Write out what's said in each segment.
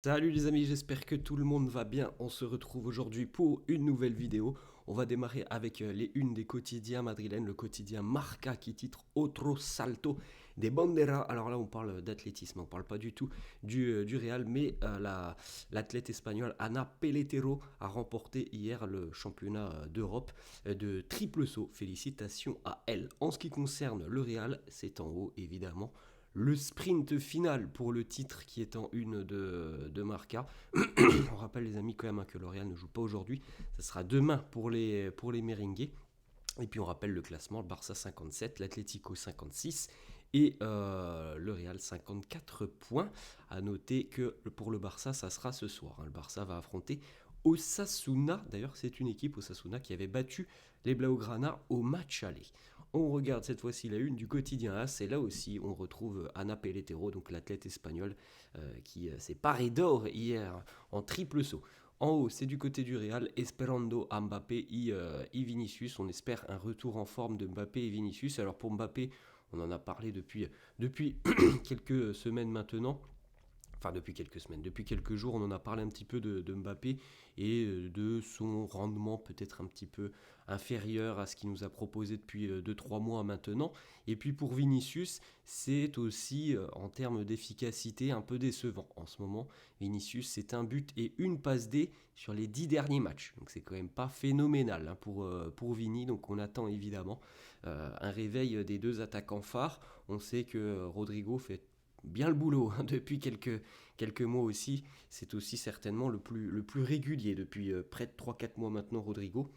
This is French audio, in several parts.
Salut les amis, j'espère que tout le monde va bien. On se retrouve aujourd'hui pour une nouvelle vidéo. On va démarrer avec les unes des quotidiens madrilènes, le quotidien Marca qui titre Otro Salto des Banderas. Alors là, on parle d'athlétisme, on parle pas du tout du Real, mais l'athlète espagnole Ana Peletero a remporté hier le championnat d'Europe de triple saut. Félicitations à elle. En ce qui concerne le Real, c'est en haut évidemment le sprint final pour le titre qui est en une de Marca. On rappelle les amis quand même que L'Oréal ne joue pas aujourd'hui. Ça sera demain pour les Merengues. Et puis on rappelle le classement, le Barça 57, l'Atlético 56 et le Real 54 points. À noter que pour le Barça, ça sera ce soir. Le Barça va affronter Osasuna. D'ailleurs, c'est une équipe Osasuna qui avait battu les Blaugrana au match aller. On regarde cette fois-ci la une du quotidien AS et là aussi on retrouve Ana Peletero, donc l'athlète espagnol qui s'est paré d'or hier en triple saut. En haut, c'est du côté du Real, Esperando à Mbappé et Vinicius. On espère un retour en forme de Mbappé et Vinicius. Alors pour Mbappé, on en a parlé depuis quelques semaines maintenant. Enfin, depuis quelques semaines, depuis quelques jours, on en a parlé un petit peu de Mbappé et de son rendement peut-être un petit peu inférieur à ce qu'il nous a proposé depuis 2-3 mois maintenant. Et puis pour Vinicius, c'est aussi en termes d'efficacité un peu décevant en ce moment. Vinicius, c'est un but et une passe D sur les 10 derniers matchs. Donc c'est quand même pas phénoménal pour Vini. Donc on attend évidemment un réveil des deux attaquants phares. On sait que Rodrigo fait bien le boulot depuis quelques mois aussi. C'est aussi certainement le plus régulier depuis près de 3-4 mois maintenant, Rodrigo.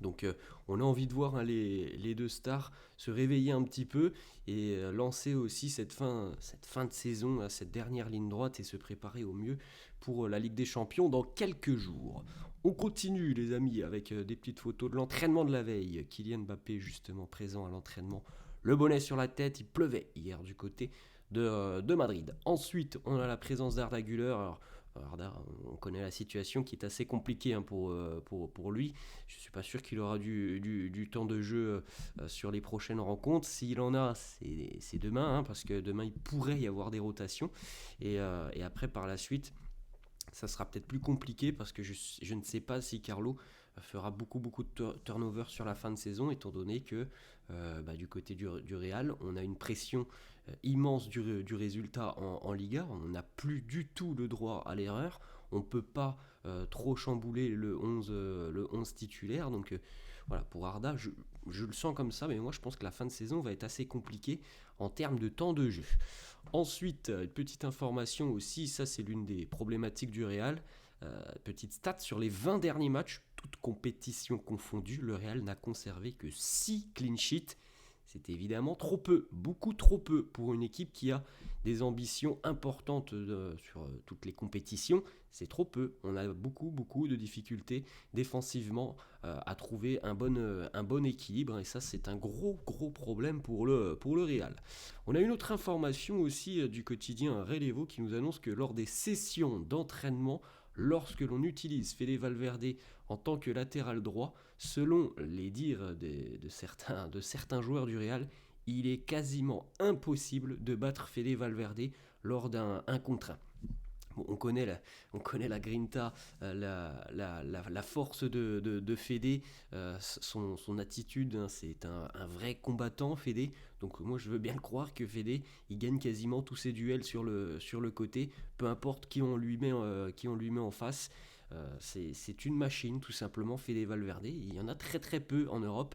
Donc on a envie de voir les deux stars se réveiller un petit peu et lancer aussi cette fin de saison, cette dernière ligne droite et se préparer au mieux pour la Ligue des Champions dans quelques jours. On continue les amis avec des petites photos de l'entraînement de la veille. Kylian Mbappé justement présent à l'entraînement. Le bonnet sur la tête, il pleuvait hier du côté de Madrid. Ensuite, on a la présence d'Arda Güler. Alors, Arda, on connaît la situation qui est assez compliquée pour lui. Je ne suis pas sûr qu'il aura du temps de jeu sur les prochaines rencontres. S'il en a, c'est demain, parce que demain, il pourrait y avoir des rotations. Et après, par la suite, ça sera peut-être plus compliqué parce que je ne sais pas si Carlo fera beaucoup de turnover sur la fin de saison, étant donné que du côté du Real, on a une pression immense du résultat en Liga. On n'a plus du tout le droit à l'erreur. On ne peut pas trop chambouler le 11 titulaire. Donc voilà, pour Arda, je le sens comme ça, mais moi je pense que la fin de saison va être assez compliquée en termes de temps de jeu. Ensuite, une petite information aussi, ça c'est l'une des problématiques du Real. Petite stat, sur les 20 derniers matchs, toutes compétitions confondues, le Real n'a conservé que 6 clean sheets. C'est évidemment trop peu, beaucoup trop peu pour une équipe qui a des ambitions importantes sur toutes les compétitions. C'est trop peu. On a beaucoup de difficultés défensivement à trouver un bon équilibre et ça c'est un gros problème pour le Real. On a une autre information aussi du quotidien Relevo qui nous annonce que lors des sessions d'entraînement, lorsque l'on utilise Fede Valverde en tant que latéral droit, selon les dires de certains joueurs du Real, il est quasiment impossible de battre Fede Valverde lors d'un 1 contre 1. Bon, on connaît la grinta, la force de Fede, son attitude, c'est un vrai combattant, Fede. Donc moi je veux bien le croire que Fede, il gagne quasiment tous ses duels sur le côté, peu importe qui on lui met en face. C'est une machine tout simplement, Fede Valverde. Il y en a très peu en Europe.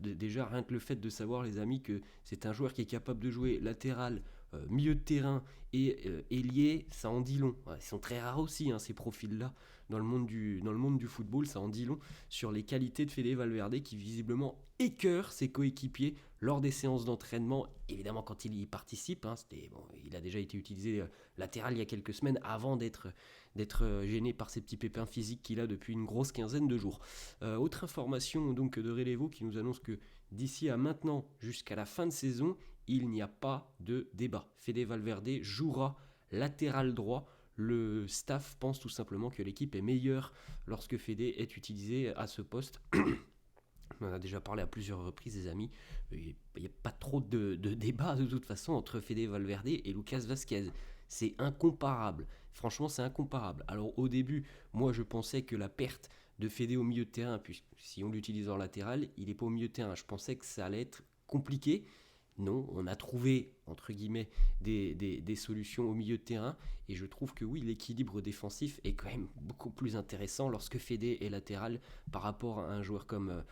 Déjà rien que le fait de savoir les amis que c'est un joueur qui est capable de jouer latéral, milieu de terrain et ailier, ça en dit long. Ouais, ils sont très rares aussi, ces profils-là, dans le monde du football, ça en dit long sur les qualités de Fede Valverde qui visiblement écœure ses coéquipiers lors des séances d'entraînement. Évidemment, quand il y participe, il a déjà été utilisé latéral il y a quelques semaines avant d'être gêné par ces petits pépins physiques qu'il a depuis une grosse quinzaine de jours. Autre information donc de Relevo qui nous annonce que d'ici à maintenant, jusqu'à la fin de saison, il n'y a pas de débat. Fede Valverde jouera latéral droit. Le staff pense tout simplement que l'équipe est meilleure lorsque Fede est utilisé à ce poste. On en a déjà parlé à plusieurs reprises, les amis. Il n'y a pas trop de débat de toute façon entre Fede Valverde et Lucas Vazquez. c'est incomparable. Franchement, c'est incomparable. Alors au début, moi je pensais que la perte de Fede au milieu de terrain, puis si on l'utilise en latéral, il n'est pas au milieu de terrain. Je pensais que ça allait être compliqué. Non, on a trouvé, entre guillemets, des solutions au milieu de terrain. Et je trouve que oui, l'équilibre défensif est quand même beaucoup plus intéressant lorsque Fede est latéral par rapport à un joueur comme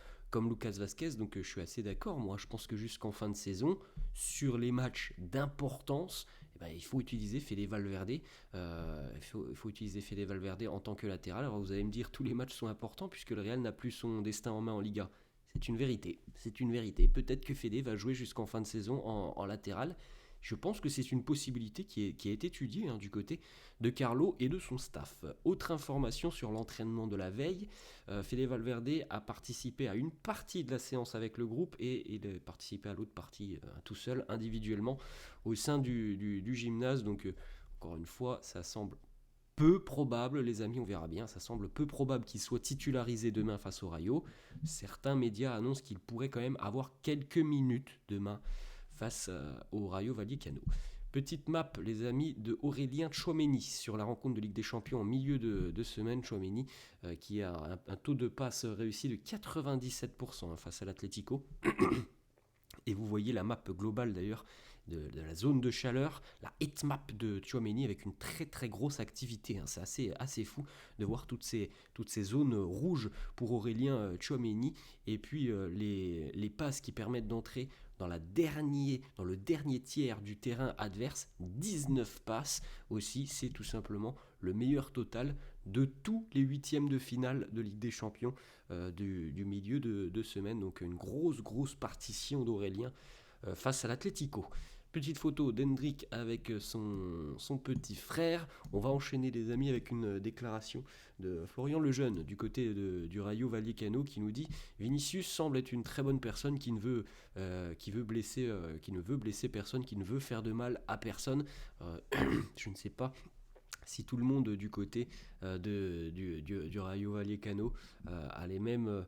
Lucas Vasquez. Donc je suis assez d'accord. Moi, je pense que jusqu'en fin de saison, sur les matchs d'importance, eh ben, il faut utiliser Fede Valverde. Il faut utiliser Fede Valverde en tant que latéral. Alors vous allez me dire, tous les matchs sont importants puisque le Real n'a plus son destin en main en Liga. C'est une vérité. C'est une vérité. Peut-être que Fede va jouer jusqu'en fin de saison en latéral. Je pense que c'est une possibilité qui est étudiée du côté de Carlo et de son staff. Autre information sur l'entraînement de la veille, Fede Valverde a participé à une partie de la séance avec le groupe et il a participé à l'autre partie tout seul, individuellement, au sein du gymnase. Donc, encore une fois, ça semble peu probable, les amis, on verra bien, ça semble peu probable qu'il soit titularisé demain face au Rayo. Certains médias annoncent qu'il pourrait quand même avoir quelques minutes demain face au Rayo Vallecano. Petite map, les amis, de Aurélien Tchouaméni sur la rencontre de Ligue des Champions en milieu de semaine. Tchouaméni qui a un taux de passe réussi de 97% face à l'Atlético. Et vous voyez la map globale d'ailleurs de la zone de chaleur, la heatmap de Tchouaméni avec une très très grosse activité. C'est assez fou de voir toutes ces zones rouges pour Aurélien Tchouaméni. Et puis les passes qui permettent d'entrer dans le dernier tiers du terrain adverse, 19 passes aussi, c'est tout simplement le meilleur total de tous les huitièmes de finale de Ligue des Champions du milieu de semaine. Donc une grosse partition d'Aurélien face à l'Atlético. Petite photo d'Hendrick avec son petit frère. On va enchaîner les amis avec une déclaration de Florian Lejeune du côté du Rayo Vallecano qui nous dit Vinicius semble être une très bonne personne qui ne veut blesser personne, qui ne veut faire de mal à personne. Je ne sais pas si tout le monde du côté du Rayo Vallecano a les mêmes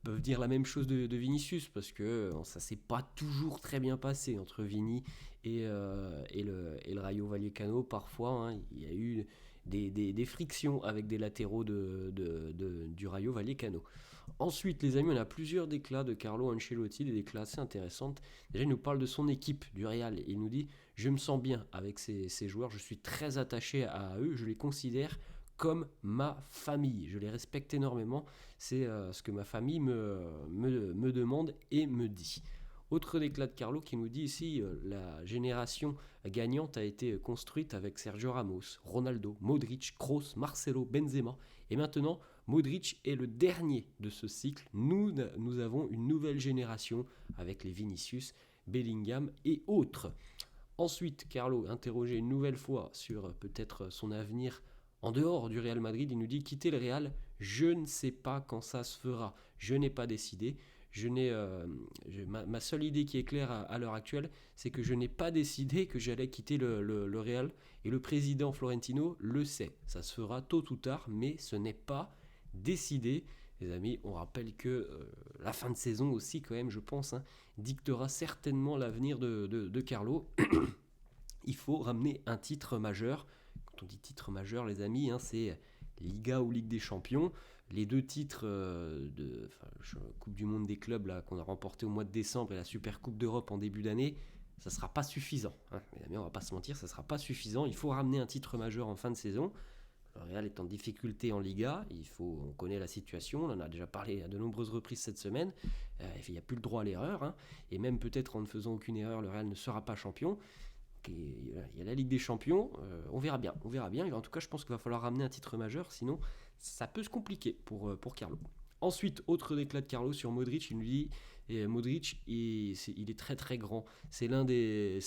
peuvent dire la même chose de Vinicius parce que ça s'est pas toujours très bien passé entre Vini et le Rayo Vallecano. Parfois, il y a eu des frictions avec des latéraux du Rayo Vallecano. Ensuite, les amis, on a plusieurs déclats de Carlo Ancelotti, des déclats assez intéressantes. Déjà, il nous parle de son équipe du Real. Il nous dit « Je me sens bien avec ces joueurs, je suis très attaché à eux, je les considère comme ma famille. Je les respecte énormément. C'est ce que ma famille me demande et me dit. » Autre déclat de Carlo qui nous dit ici la génération gagnante a été construite avec Sergio Ramos, Ronaldo, Modric, Kroos, Marcelo, Benzema. Et maintenant, Modric est le dernier de ce cycle. Nous avons une nouvelle génération avec les Vinicius, Bellingham et autres. Ensuite, Carlo, interrogé une nouvelle fois sur peut-être son avenir en dehors du Real Madrid, il nous dit « Quitter le Real, je ne sais pas quand ça se fera. Je n'ai pas décidé. Ma seule idée qui est claire à l'heure actuelle, c'est que je n'ai pas décidé que j'allais quitter le Real. Et le président Florentino le sait. Ça se fera tôt ou tard, mais ce n'est pas décidé. » Les amis, on rappelle que la fin de saison aussi, quand même, je pense, dictera certainement l'avenir de Carlo. Il faut ramener un titre majeur. Quand on dit titre majeur, les amis, c'est Liga ou Ligue des Champions. Les deux titres de Coupe du Monde des clubs là, qu'on a remporté au mois de décembre et la Super Coupe d'Europe en début d'année, ça ne sera pas suffisant. Les amis, on ne va pas se mentir, ça ne sera pas suffisant. Il faut ramener un titre majeur en fin de saison. Le Real est en difficulté en Liga, on connaît la situation, on en a déjà parlé à de nombreuses reprises cette semaine, il n'y a plus le droit à l'erreur, et même peut-être en ne faisant aucune erreur, le Real ne sera pas champion. Il y a la Ligue des Champions, on verra bien. En tout cas, je pense qu'il va falloir ramener un titre majeur, sinon ça peut se compliquer pour Carlo. Ensuite, autre déclat de Carlo sur Modric, il nous dit Modric, il est très très grand, c'est l'un des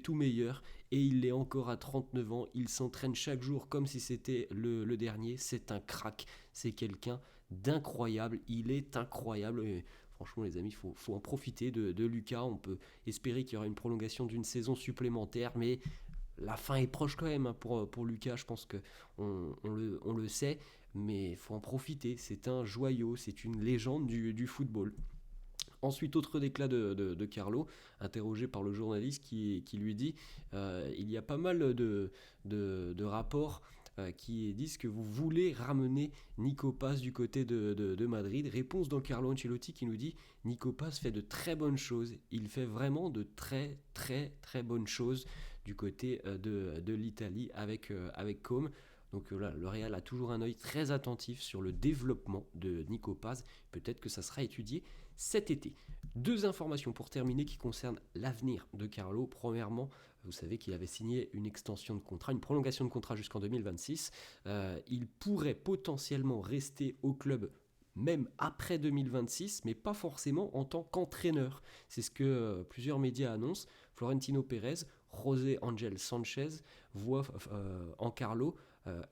tout meilleurs, et il l'est encore à 39 ans, il s'entraîne chaque jour comme si c'était le dernier, c'est un crack, c'est quelqu'un d'incroyable, il est incroyable. Et franchement les amis, il faut en profiter de Lucas. On peut espérer qu'il y aura une prolongation d'une saison supplémentaire, mais la fin est proche quand même pour Lucas. Je pense qu'on le sait, mais il faut en profiter. C'est un joyau, c'est une légende du football. Ensuite, autre déclat de Carlo, interrogé par le journaliste qui lui dit il y a pas mal de rapports qui disent que vous voulez ramener Nico Paz du côté de Madrid. Réponse de Carlo Ancelotti qui nous dit Nico Paz fait de très bonnes choses. Il fait vraiment de très très très bonnes choses du côté de l'Italie avec Com. Donc là, le Real a toujours un œil très attentif sur le développement de Nico Paz. Peut-être que ça sera étudié cet été. Deux informations pour terminer qui concernent l'avenir de Carlo. Premièrement, vous savez qu'il avait signé une extension de contrat, une prolongation de contrat jusqu'en 2026. Il pourrait potentiellement rester au club même après 2026, mais pas forcément en tant qu'entraîneur. C'est ce que plusieurs médias annoncent. Florentino Pérez, José Ángel Sánchez voient en Carlo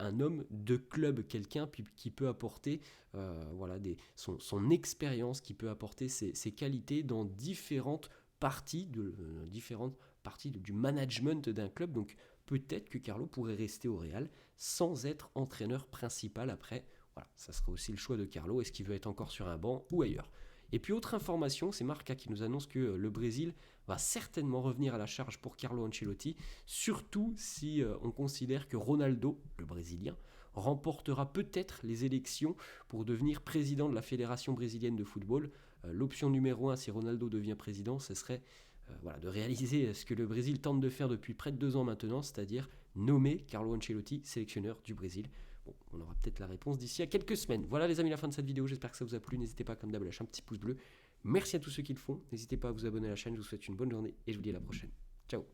un homme de club, quelqu'un qui peut apporter son expérience, qui peut apporter ses qualités dans différentes parties, du management d'un club. Donc peut-être que Carlo pourrait rester au Real sans être entraîneur principal après. Voilà, ça sera aussi le choix de Carlo. Est-ce qu'il veut être encore sur un banc ou ailleurs? Et puis autre information, c'est Marca qui nous annonce que le Brésil va certainement revenir à la charge pour Carlo Ancelotti, surtout si on considère que Ronaldo, le Brésilien, remportera peut-être les élections pour devenir président de la Fédération brésilienne de football. L'option numéro 1, si Ronaldo devient président, ce serait de réaliser ce que le Brésil tente de faire depuis près de 2 ans maintenant, c'est-à-dire nommer Carlo Ancelotti sélectionneur du Brésil. Bon, on aura peut-être la réponse d'ici à quelques semaines. Voilà les amis, la fin de cette vidéo, j'espère que ça vous a plu. N'hésitez pas comme d'hab à lâcher un petit pouce bleu. Merci à tous ceux qui le font. N'hésitez pas à vous abonner à la chaîne, je vous souhaite une bonne journée et je vous dis à la prochaine. Ciao.